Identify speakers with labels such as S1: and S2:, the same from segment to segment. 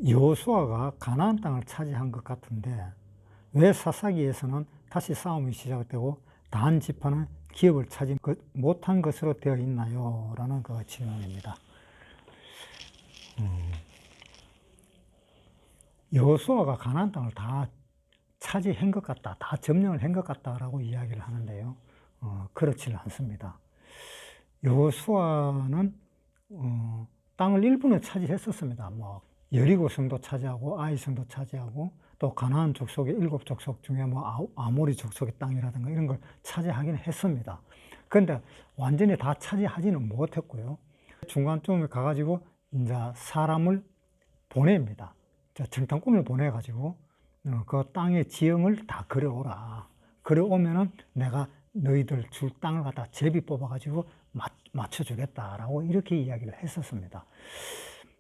S1: 여호수아가 가나안 땅을 차지한 것 같은데 왜 사사기에서는 다시 싸움이 시작되고 단 지파는 기업을 차지 못한 것으로 되어 있나요? 라는 그 질문입니다. 여호수아가 가나안 땅을 다 차지한 것 같다, 다 점령을 한 것 같다라고 이야기를 하는데요. 그렇지는 않습니다. 여호수아는 땅을 일부는 차지했었습니다. 뭐 여리고 성도 차지하고 아이 성도 차지하고 또 가나안 족속의 7족속 중에 뭐 아모리 족속의 땅이라든가 이런 걸 차지하긴 했습니다. 그런데 완전히 다 차지하지는 못했고요. 중간쯤에 가가지고 이제 사람을 보냅니다. 정탐꾼을 보내가지고 그 땅의 지형을 다 그려오라. 그려오면은 내가 너희들 줄 땅을 갖다 제비 뽑아가지고 맞춰주겠다라고 이렇게 이야기를 했었습니다.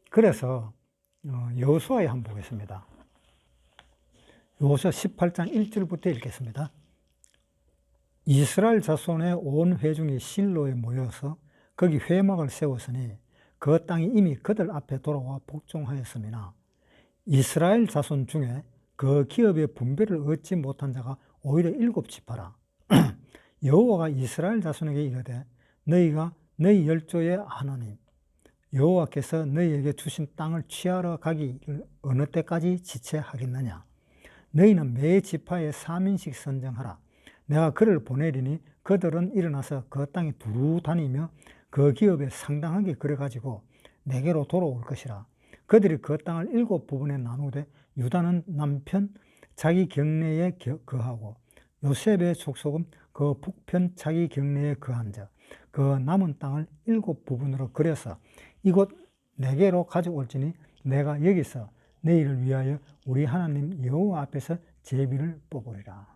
S1: 그래서 여호수아에 한번 보겠습니다. 여호수아 18장 1절부터 읽겠습니다. 이스라엘 자손의 온 회중이 실로에 모여서 거기 회막을 세웠으니 그 땅이 이미 그들 앞에 돌아와 복종하였음이나 이스라엘 자손 중에 그 기업의 분배를 얻지 못한 자가 오히려 7지파라. 여호와가 이스라엘 자손에게 이르되 너희가 너희 열조의 하나님 여호와께서 너희에게 주신 땅을 취하러 가기를 어느 때까지 지체하겠느냐. 너희는 매 지파에 3인씩 선정하라. 내가 그를 보내리니 그들은 일어나서 그 땅에 두루 다니며 그 기업에 상당하게 그래가지고 내게로 돌아올 것이라. 그들이 그 땅을 7부분에 나누되 유다는 남편 자기 경내에 거하고 요셉의 족속은 그 북편 자기 경내에 거한 자 그 남은 땅을 7부분으로 그려서 이곳 내게로 가져올지니 내가 여기서 너희를 위하여 우리 하나님 여호와 앞에서 제비를 뽑으리라.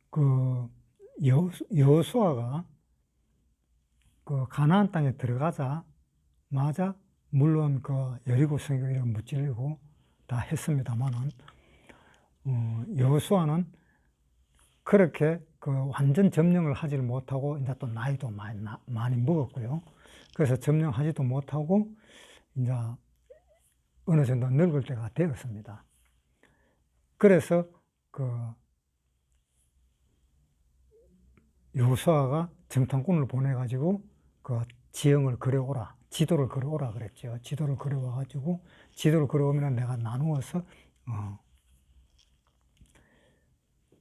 S1: 그 여호수아가 그 가나안 땅에 들어가자마자 물론 그 여리고 성벽을 무찌르고 다 했습니다만은 여호수아는 그렇게 그 완전 점령을 하지를 못하고 이제 또 나이도 많이 먹었고요. 그래서 점령하지도 못하고 이제 어느 정도 늙을 때가 되었습니다. 그래서 그 여호수아가 정탐꾼을 보내가지고 그 지형을 그려오라, 지도를 그려오라 그랬죠. 지도를 그려와가지고 지도를 그려오면 내가 나누어서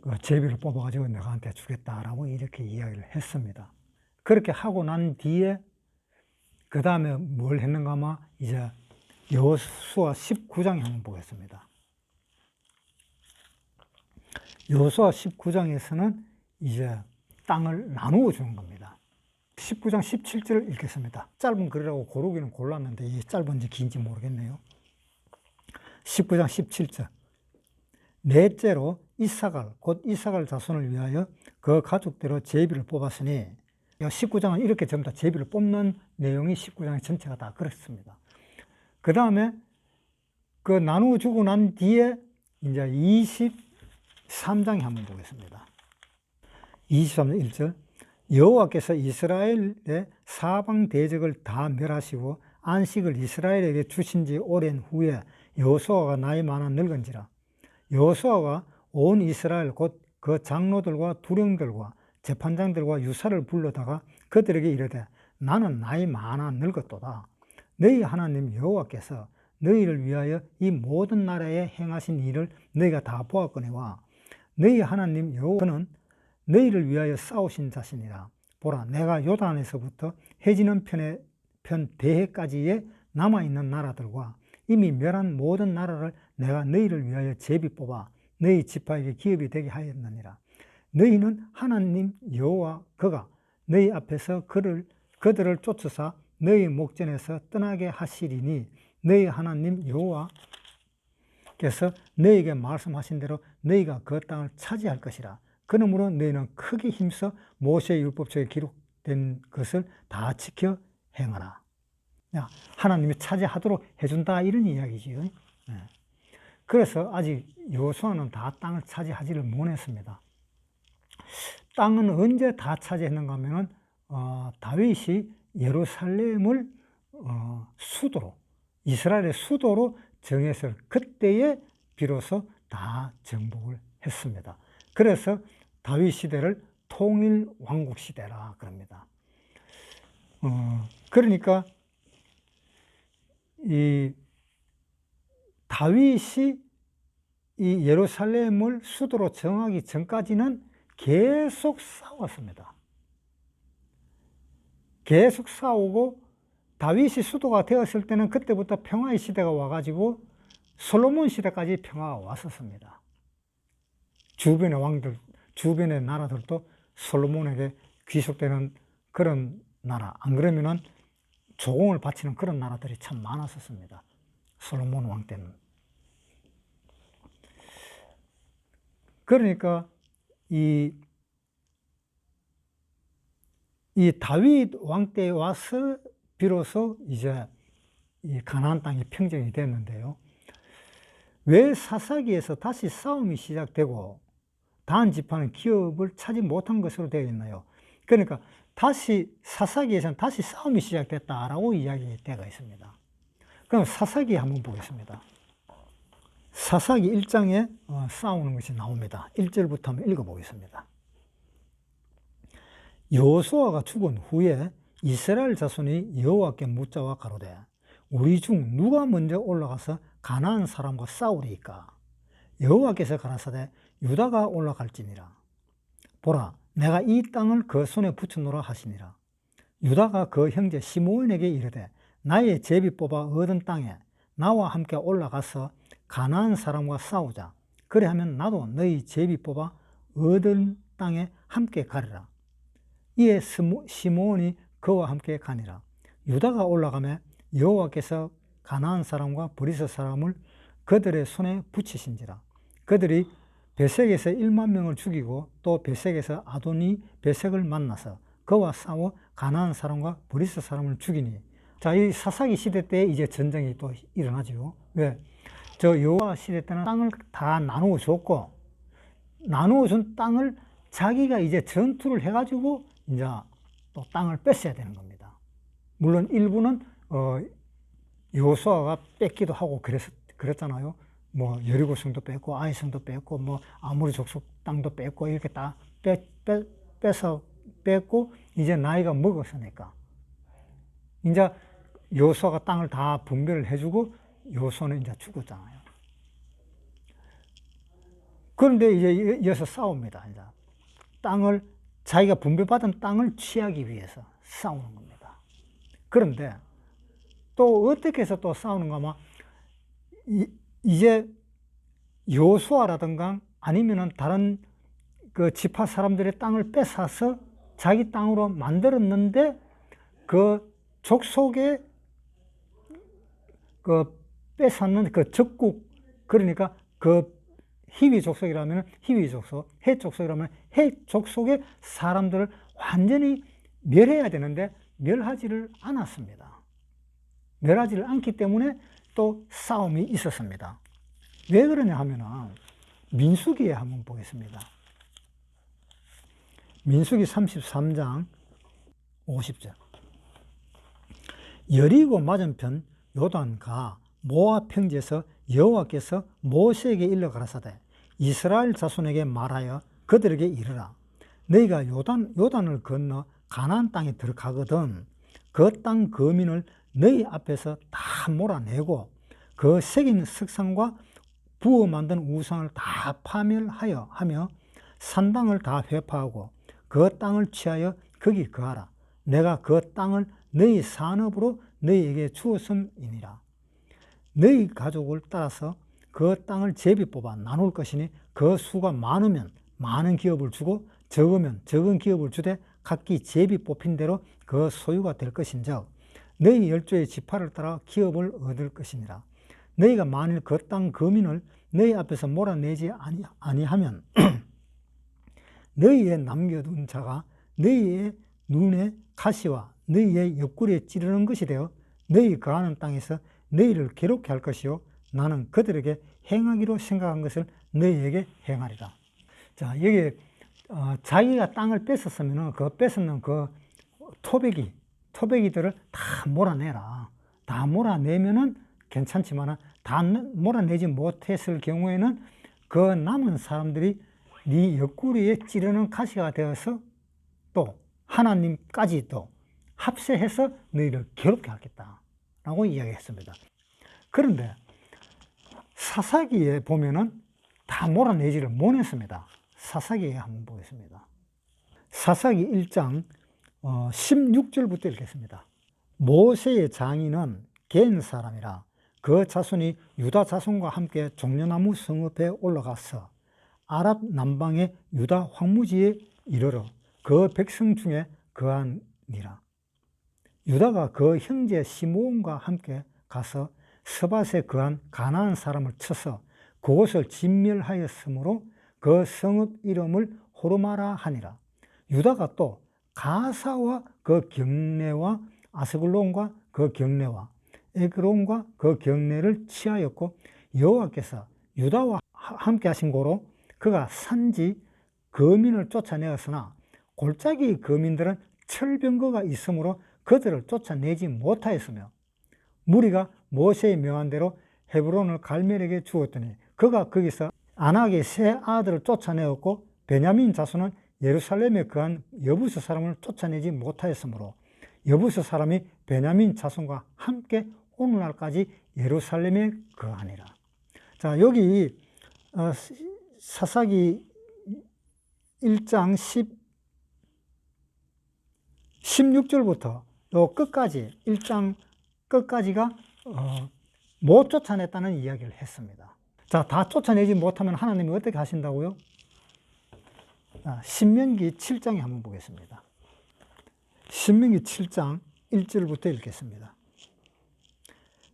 S1: 그 제비를 뽑아가지고 너한테 주겠다라고 이렇게 이야기를 했습니다. 그렇게 하고 난 뒤에 그 다음에 뭘 했는가 하면 이제 여호수아 19장에 한번 보겠습니다. 여호수아 19장에서는 이제 땅을 나누어 주는 겁니다. 19장 17절을 읽겠습니다. 짧은 글이라고 고르기는 골랐는데 이게 짧은지 긴지 모르겠네요. 19장 17절. 넷째로 이사갈 곧 이사갈 자손을 위하여 그 가족대로 제비를 뽑았으니 19장은 이렇게 전부 다 제비를 뽑는 내용이 19장의 전체가 다 그렇습니다. 그 다음에 그 나누어 주고 난 뒤에 이제 23장에 한번 보겠습니다. 23장 1절. 여호와께서 이스라엘의 사방 대적을 다 멸하시고 안식을 이스라엘에게 주신 지 오랜 후에 여호수아가 나이 많아 늙은지라. 여호수아가 온 이스라엘 곧 그 장로들과 두령들과 재판장들과 유사를 불러다가 그들에게 이르되 나는 나이 많아 늙었도다. 너희 하나님 여호와께서 너희를 위하여 이 모든 나라에 행하신 일을 너희가 다 보았거니와 너희 하나님 여호와는 너희를 위하여 싸우신 자신이라. 보라, 내가 요단에서부터 해지는 편 대해까지의 남아있는 나라들과 이미 멸한 모든 나라를 내가 너희를 위하여 제비 뽑아 너희 지파에게 기업이 되게 하였느니라. 너희는 하나님 여호와 그가 너희 앞에서 그들을 쫓으사 너희 목전에서 떠나게 하시리니 너희 하나님 여호와께서 너희에게 말씀하신 대로 너희가 그 땅을 차지할 것이라. 그러므로 너희는 크게 힘써 모세의 율법책에 기록된 것을 다 지켜 행하라. 하나님이 차지하도록 해준다 이런 이야기지요. 그래서 아직 여호수아는 다 땅을 차지하지를 못했습니다. 땅은 언제 다 차지했는가 하면은 다윗이 예루살렘을 수도로, 이스라엘의 수도로 정해서 그때에 비로소 다 정복을 했습니다. 그래서 다윗 시대를 통일 왕국 시대라 그럽니다. 그러니까 이 다윗이 이 예루살렘을 수도로 정하기 전까지는 계속 싸웠습니다. 계속 싸우고 다윗이 수도가 되었을 때는 그때부터 평화의 시대가 와가지고 솔로몬 시대까지 평화가 왔었습니다. 주변의 왕들, 주변의 나라들도 솔로몬에게 귀속되는 그런 나라, 안 그러면은 조공을 바치는 그런 나라들이 참 많았었습니다. 솔로몬 왕 때는. 그러니까 이 다윗 왕 때에 와서 비로소 이제 이 가나안 땅이 평정이 됐는데요. 왜 사사기에서 다시 싸움이 시작되고 단 지파는 기업을 차지 못한 것으로 되어 있나요? 그러니까 다시 사사기에서는 다시 싸움이 시작됐다라고 이야기되어 있습니다. 그럼 사사기 한번 보겠습니다. 사사기 1장에 싸우는 것이 나옵니다. 1절부터 한번 읽어보겠습니다. 여호수아가 죽은 후에 이스라엘 자손이 여호와께 묻자와 가로되 우리 중 누가 먼저 올라가서 가나안 사람과 싸우리이까? 여호와께서 가라사대 유다가 올라갈지니라. 보라, 내가 이 땅을 그 손에 붙여놓으라 하시니라. 유다가 그 형제 시므온에게 이르되 나의 제비 뽑아 얻은 땅에 나와 함께 올라가서 가나안 사람과 싸우자. 그래하면 나도 너희 제비 뽑아 얻은 땅에 함께 가리라. 이에 시므온이 그와 함께 가니라. 유다가 올라가매 여호와께서 가나안 사람과 브리스 사람을 그들의 손에 붙이신지라. 그들이 베색에서 1만 명을 죽이고 또 베색에서 아도니 베색을 만나서 그와 싸워 가나안 사람과 브리스 사람을 죽이니. 자, 이 사사기 시대 때 이제 전쟁이 또 일어나죠. 왜? 저 여호와 시대 때는 땅을 다 나누어 줬고, 나누어 준 땅을 자기가 이제 전투를 해가지고 이제 또 땅을 뺐어야 되는 겁니다. 물론 일부는 여호수아가 뺏기도 하고 그랬잖아요. 뭐 여리고성도 뺐고 아이성도 뺐고 뭐 아모리 족속 땅도 뺐고 이렇게 다 뺐고 이제 나이가 먹었으니까 이제 여호수아가 땅을 다 분배를 해주고 여호수아는 이제 죽었잖아요. 그런데 이제 이어서 싸웁니다. 이제 땅을 자기가 분배받은 땅을 취하기 위해서 싸우는 겁니다. 그런데 또 어떻게 해서 또 싸우는가 하면 이제 여호수아라든가 아니면은 다른 그 지파 사람들의 땅을 뺏어서 자기 땅으로 만들었는데 그 족속에 그 뺏었는 그 적국, 그러니까 그 히위 족속이라면 히위 족속, 헷 족속이라면 헷 족속의 사람들을 완전히 멸해야 되는데 멸하지를 않았습니다. 멸하지를 않기 때문에 또 싸움이 있었습니다. 왜 그러냐 하면은 민수기에 한번 보겠습니다. 민수기 33장 50절. 여리고 맞은편 요단가 모압 평지에서 여호와께서 모세에게 일러 가라사대 이스라엘 자손에게 말하여 그들에게 이르라. 너희가 요단을 건너 가나안 땅에 들어가거든 그 땅 거민을 너희 앞에서 다 몰아내고 그 새긴 석상과 부어 만든 우상을 다 파멸하여 하며 산당을 다 회파하고 그 땅을 취하여 거기 거하라. 내가 그 땅을 너희 산업으로 너희에게 주었음이니라. 너희 가족을 따라서 그 땅을 제비 뽑아 나눌 것이니 그 수가 많으면 많은 기업을 주고 적으면 적은 기업을 주되 각기 제비 뽑힌 대로 그 소유가 될 것인즉 너희 열조의 지파를 따라 기업을 얻을 것이니라. 너희가 만일 그 땅 거민을 너희 앞에서 몰아내지 아니하면 너희의 남겨둔 자가 너희의 눈에 가시와 너희의 옆구리에 찌르는 것이 되어 너희 거하는 땅에서 너희를 괴롭게 할 것이요 나는 그들에게 행하기로 생각한 것을 너희에게 행하리라. 자, 여기 자기가 땅을 뺏었으면 그 뺏었는 그 토백이 토백이들을 다 몰아내라. 다 몰아내면은 괜찮지만은 다 몰아내지 못했을 경우에는 그 남은 사람들이 네 옆구리에 찌르는 가시가 되어서 또 하나님까지도 합세해서 너희를 괴롭게 하겠다라고 이야기했습니다. 그런데 사사기에 보면은 다 몰아내지를 못했습니다. 사사기에 한번 보겠습니다. 사사기 1장 16절부터 읽겠습니다. 모세의 장인은 겐 사람이라 그 자손이 유다 자손과 함께 종려나무 성읍에 올라가서 아랍 남방의 유다 황무지에 이르러 그 백성 중에 거하니라. 유다가 그 형제 시므온과 함께 가서 스밧에 거한 가나안 사람을 쳐서 그곳을 진멸하였으므로 그 성읍 이름을 호르마라 하니라. 유다가 또 가사와 그 경내와 아스글론과 그 경내와 에그론과 그 경내를 취하였고 여호와께서 유다와 함께 하신 고로 그가 산지 거민을 쫓아내었으나 골짜기 거민들은 철병거가 있으므로 그들을 쫓아내지 못하였으며 무리가 모세의 명한 대로 헤브론을 갈멜에게 주었더니 그가 거기서 아낙의 세 아들을 쫓아내었고 베냐민 자손은 예루살렘에 거한 여부스 사람을 쫓아내지 못하였으므로 여부스 사람이 베냐민 자손과 함께 오늘날까지 예루살렘에 거하니라. 자, 여기 사사기 1장 16절부터 요 끝까지 1장 끝까지가 못 쫓아냈다는 이야기를 했습니다. 자, 다 쫓아내지 못하면 하나님이 어떻게 하신다고요? 신명기 7장에 한번 보겠습니다. 신명기 7장 1절부터 읽겠습니다.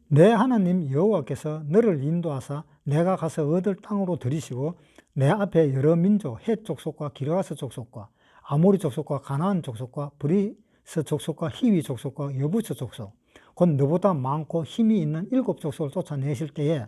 S1: 내 하나님 여호와께서 너를 인도하사 내가 가서 얻을 땅으로 들이시고 내 앞에 여러 민족 헷 족속과 기르가스 족속과 아모리 족속과 가나안 족속과 브리스 족속과 히위 족속과 여부스 족속 곧 너보다 많고 힘이 있는 7 족속을 쫓아내실 때에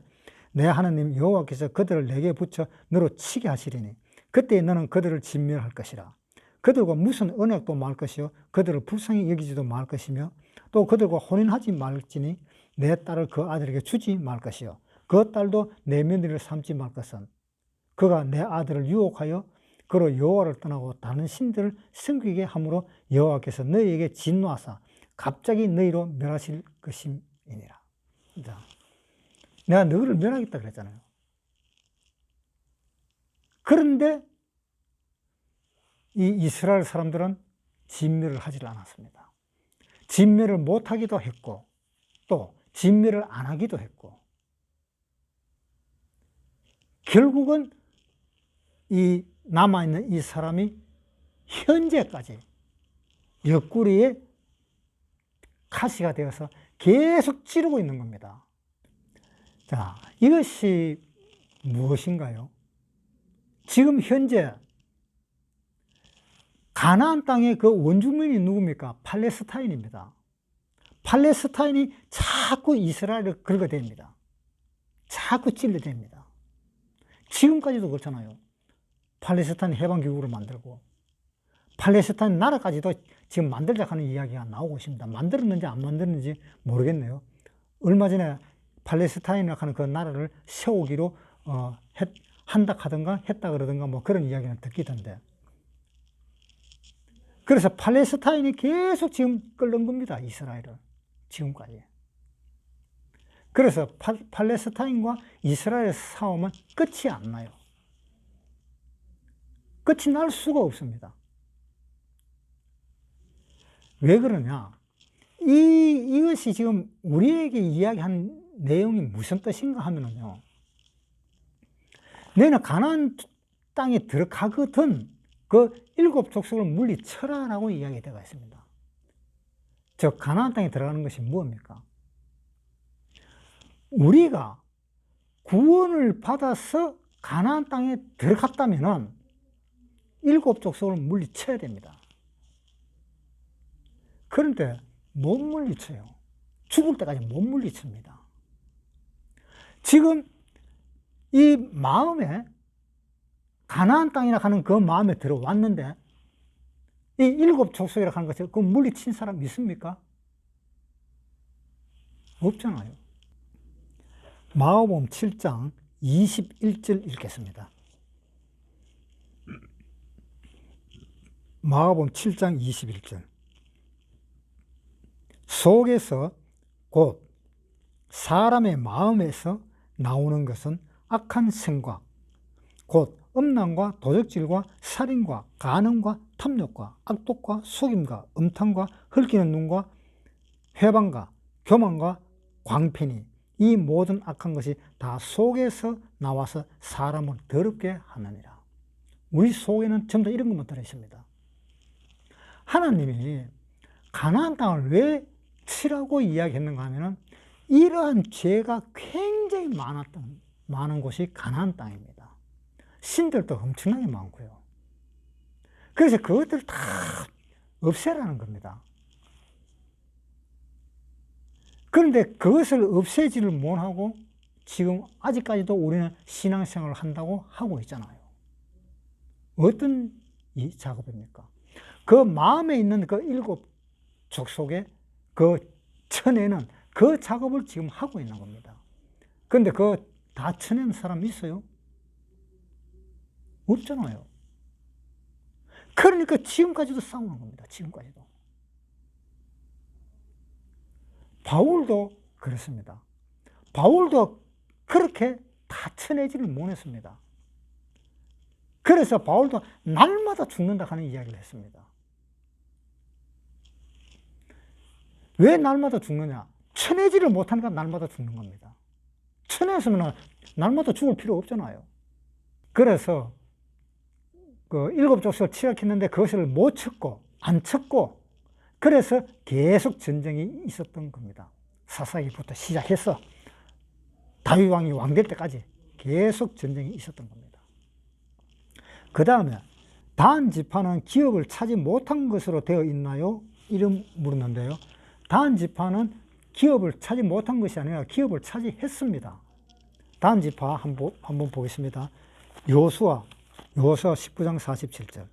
S1: 내 하나님 여호와께서 그들을 내게 붙여 너로 치게 하시리니 그때 너는 그들을 진멸할 것이라. 그들과 무슨 언약도 말 것이요 그들을 불쌍히 여기지도 말 것이며 또 그들과 혼인하지 말지니 내 딸을 그 아들에게 주지 말 것이요 그 딸도 내 며느리를 삼지 말 것은 그가 내 아들을 유혹하여 그로 여호와를 떠나고 다른 신들을 섬기게 함으로 여호와께서 너희에게 진노하사 갑자기 너희로 멸하실 것임이니라. 자, 내가 너희를 멸하겠다 그랬잖아요. 그런데 이 이스라엘 사람들은 진멸을 하지 않았습니다. 진멸을 못하기도 했고 또 진멸을 안 하기도 했고 결국은 이 남아있는 이 사람이 현재까지 옆구리에 가시가 되어서 계속 찌르고 있는 겁니다. 자, 이것이 무엇인가요? 지금 현재 가나안 땅의 그 원주민이 누굽니까? 팔레스타인입니다. 팔레스타인이 자꾸 이스라엘을 긁어댑니다. 자꾸 찔러댑니다. 지금까지도 그렇잖아요. 팔레스타인 해방기구를 만들고 팔레스타인 나라까지도 지금 만들자 하는 이야기가 나오고 있습니다. 만들었는지 안 만들었는지 모르겠네요. 얼마 전에 팔레스타인이라고 하는 그 나라를 세우기로 한다 하든가 했다 그러든가 뭐 그런 이야기는 듣기던데. 그래서 팔레스타인이 계속 지금 끓는 겁니다. 이스라엘을. 지금까지. 그래서 팔레스타인과 이스라엘의 싸움은 끝이 안 나요. 끝이 날 수가 없습니다. 왜 그러냐? 이것이 지금 우리에게 이야기한 내용이 무슨 뜻인가 하면요. 너희는 가나안 땅에 들어가거든 그 7 족속을 물리쳐라라고 이야기되어 있습니다. 즉 가나안 땅에 들어가는 것이 무엇입니까? 우리가 구원을 받아서 가나안 땅에 들어갔다면은 7 족속을 물리쳐야 됩니다. 그런데 못 물리쳐요. 죽을 때까지 못 물리칩니다. 지금 이 마음에 가나안 땅이라 하는 그 마음에 들어왔는데 이 7 족속이라 하는 것을 그 물리친 사람 있습니까? 없잖아요. 마가복음 7장 21절 읽겠습니다. 마가복음 7장 21절. 속에서 곧 사람의 마음에서 나오는 것은 악한 생각, 곧 음란과 도적질과 살인과 간음과 탐욕과 악독과 속임과 음탕과 헐기는 눈과 회방과 교만과 광편이, 이 모든 악한 것이 다 속에서 나와서 사람을 더럽게 하느니라. 우리 속에는 전부 다 이런 것만 들어있습니다. 하나님이 가나안 땅을 왜 치라고 이야기했는가 하면은 이러한 죄가 굉장히 많은 곳이 가나안 땅입니다. 신들도 엄청나게 많고요. 그래서 그것들을 다 없애라는 겁니다. 그런데 그것을 없애지를 못하고 지금 아직까지도 우리는 신앙생활을 한다고 하고 있잖아요. 어떤 이 작업입니까? 그 마음에 있는 그 7 족속의 그 쳐내는 그 작업을 지금 하고 있는 겁니다. 그런데 그 다 쳐내는 사람 있어요? 없잖아요. 그러니까 지금까지도 싸우는 겁니다. 지금까지도. 바울도 그렇습니다. 바울도 그렇게 다 쳐내지를 못했습니다. 그래서 바울도 날마다 죽는다 하는 이야기를 했습니다. 왜 날마다 죽느냐? 쳐내지를 못하니까 날마다 죽는 겁니다. 쳐냈으면 날마다 죽을 필요 없잖아요. 그래서 그 7 족속을 취약했는데 그것을 못 쳤고 안 쳤고, 그래서 계속 전쟁이 있었던 겁니다. 사사기부터 시작해서 다윗 왕이 왕될 때까지 계속 전쟁이 있었던 겁니다. 그 다음에 단 지파는 기업을 차지 못한 것으로 되어 있나요? 이름 물었는데요. 단 지파는 기업을 차지 못한 것이 아니라 기업을 차지했습니다. 단 지파 한번 보겠습니다. 여호수아 19장 47절.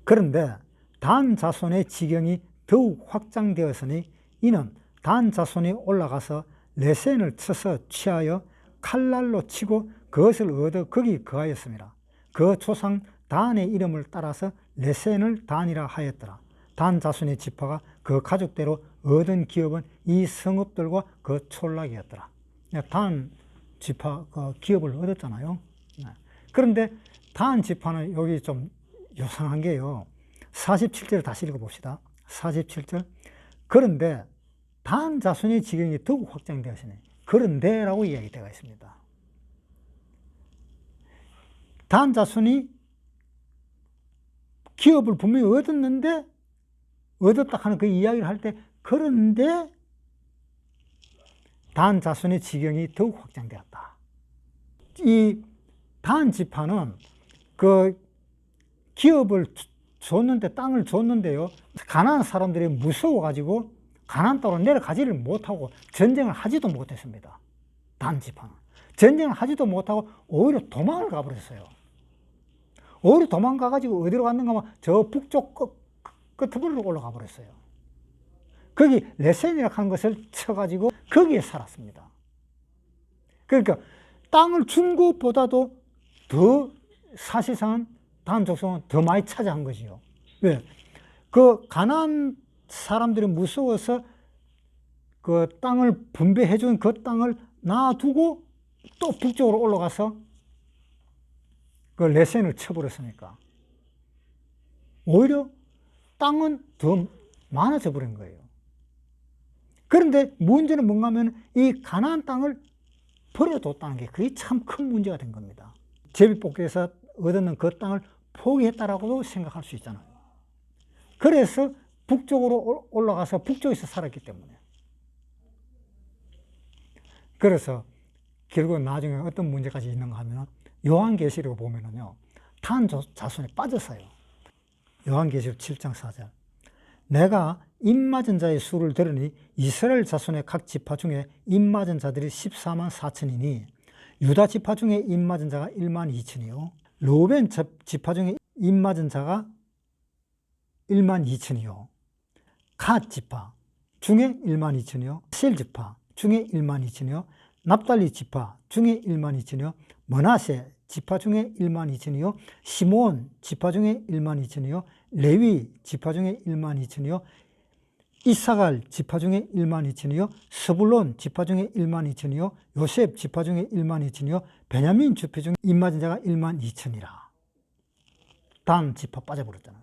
S1: 그런데 단 자손의 지경이 더욱 확장되었으니 이는 단 자손이 올라가서 레센을 쳐서 취하여 칼날로 치고 그것을 얻어 거기 거하였습니다. 그 조상 단의 이름을 따라서 레센을 단이라 하였더라. 단 자손의 지파가 그 가족대로 얻은 기업은 이 성읍들과 그 촌락이었더라. 단 지파 그 기업을 얻었잖아요. 그런데 단 지파는 여기 좀 요상한 게요. 47절 다시 읽어봅시다. 47절. 그런데 단 자손의 지경이 더욱 확장되었으니, 그런데라고 이야기되어 있습니다. 단 자손이 기업을 분명히 얻었는데, 얻었다 하는 그 이야기를 할 때, 그런데 단 자손의 지경이 더욱 확장되었다. 이 단 지파는 그 기업을 줬는데, 땅을 줬는데요, 가나안 사람들이 무서워가지고 가나안 땅으로 내려가지를 못하고 전쟁을 하지도 못했습니다. 단 지파는 전쟁을 하지도 못하고 오히려 도망을 가버렸어요. 오히려 도망가가지고 어디로 갔는가 하면 저 북쪽 끝으로 올라가 버렸어요. 거기 레센이라고 하는 것을 쳐가지고 거기에 살았습니다. 그러니까 땅을 준 것보다도 더 사실상은 단 족속은 더 많이 차지한 것이요. 왜? 그 가나안 사람들이 무서워서 그 땅을 분배해 준 그 땅을 놔두고 또 북쪽으로 올라가서 그 레센을 쳐버렸으니까 오히려 땅은 더 많아져 버린 거예요. 그런데 문제는 뭔가 하면 이 가나안 땅을 버려뒀다는 게 그게 참 큰 문제가 된 겁니다. 제비뽑기에서 얻었는 그 땅을 포기했다라고도 생각할 수 있잖아요. 그래서 북쪽으로 올라가서 북쪽에서 살았기 때문에. 그래서 결국 나중에 어떤 문제까지 있는가 하면 요한계시록 보면은요, 단 자손이 빠졌어요. 요한계시록 7장 4절. 내가 입맞은 자의 수를 들으니 이스라엘 자손의 각 지파 중에 입맞은 자들이 14만 4천이니 유다 지파 중에 입맞은 자가 1만 2천이요 르우벤 지파 중에 입맞은 자가 1만 2천이요 갓 지파, 중에 1만 2천이요. 아셀 지파 중에 1만 2천이요. 납달리 지파 중에 1만 2천이요. 머나세 지파 중에 1만 2천이요. 시몬 지파 중에 1만 2천이요. 레위 지파 중에 1만 2천이요. 이사갈 지파 중에 1만 2천이요. 스불론 지파 중에 1만 2천이요. 요셉 지파 중에 1만 2천이요. 베냐민 지파 중에 입 맞은 자가 1만 2천이라. 단 지파 빠져버렸잖아요.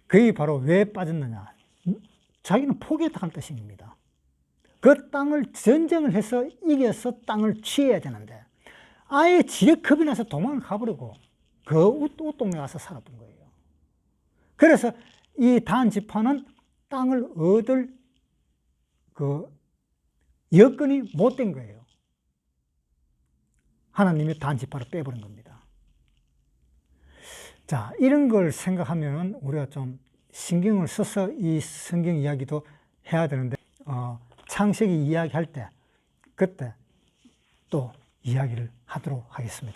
S1: 그게 바로 왜 빠졌느냐. 자기는 포기했다는 뜻입니다. 그 땅을 전쟁을 해서 이겨서 땅을 취해야 되는데 아예 지레 겁이 나서 도망을 가버리고 그 웃동네 가서 살았던 거예요. 그래서 이 단 지파는 땅을 얻을 그 여건이 못 된 거예요. 하나님이 단 지파를 빼버린 겁니다. 자, 이런 걸 생각하면 우리가 좀 신경을 써서 이 성경 이야기도 해야 되는데, 창세기 이야기할 때, 그때 또 이야기를 하도록 하겠습니다.